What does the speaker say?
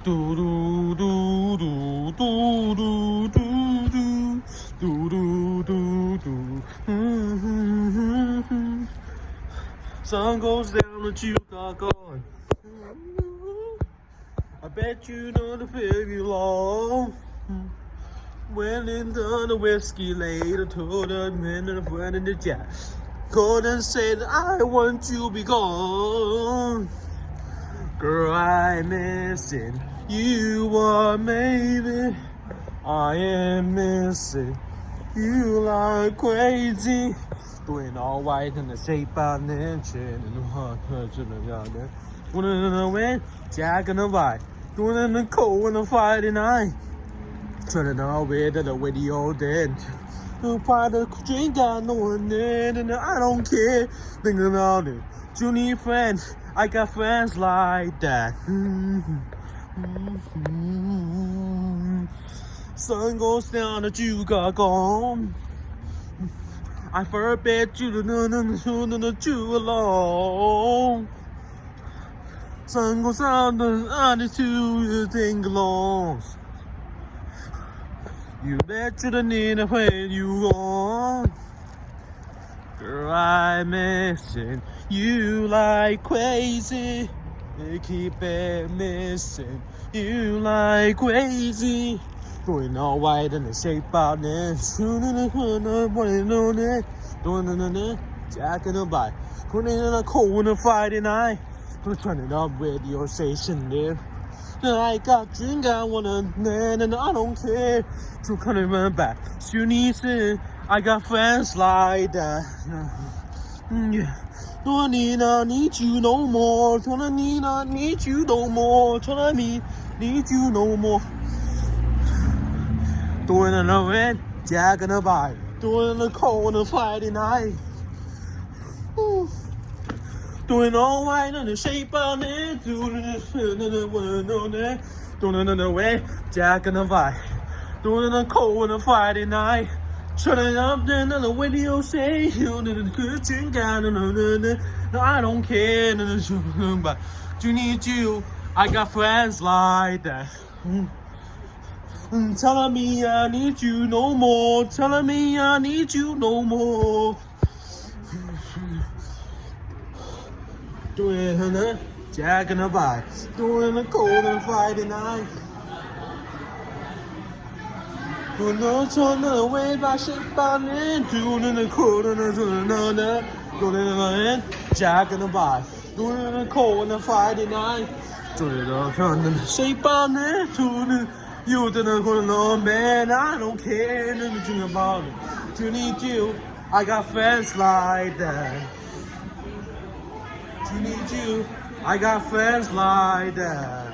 嘟嘟嘟嘟嘟嘟嘟嘟嘟嘟嘟。Sun goes down, but you got gone. I bet you know the baby long. When in the whiskey later told the men and the friend in the jack. Called and said, I want you to be gone. Girl, I'm missing you are maybe. I am missing you like crazy. Doing all white in the shape of nature and the heart touching the garden. Doing it in the wind, Jack in the white. Doing it in the cold in the Friday night. Turning all way to the radio then. Find a drink, I know one and I don't care. Thinking about it. You need friends, I got friends like that. Sun goes down, that you got gone. I forbid you to know you alone. Sun goes down, the two you think belongs. You bet you the need to where you gone. Girl, I'm missing you like crazy. They keep it missing you like crazy. Doing all white in the shape out there. Doing Jack in the bite. Putting in a cold on a Friday night. Turning up radio station there. I got drink, I wanna and I don't care. To come back. You need to, I got friends like that. Yeah. Don't need you no more. Don't need you no more. Don't need you no more. Doing in the wind, Jack in the bite. Doing in the cold on a Friday night. Doing all right in the shape of it. Doing in the way, Jack in the bite. Doing in the cold on a Friday night. Shutting up then on the radio say you did a good thing down. No, I don't care. But you need you. I got friends like that. Telling me I need you no more. Telling me I need you no more. Doing the Jack in the bite. Doing the cold on Friday night. Doing no turn away by shape by land. Doing the cold on the doing Jack in the bite. Doing the cold on the Friday night. Doing the turn the shape by land. Doing you didn't go no man. I don't care anything about it. You need you. I got friends like that. You need you. I got friends like that.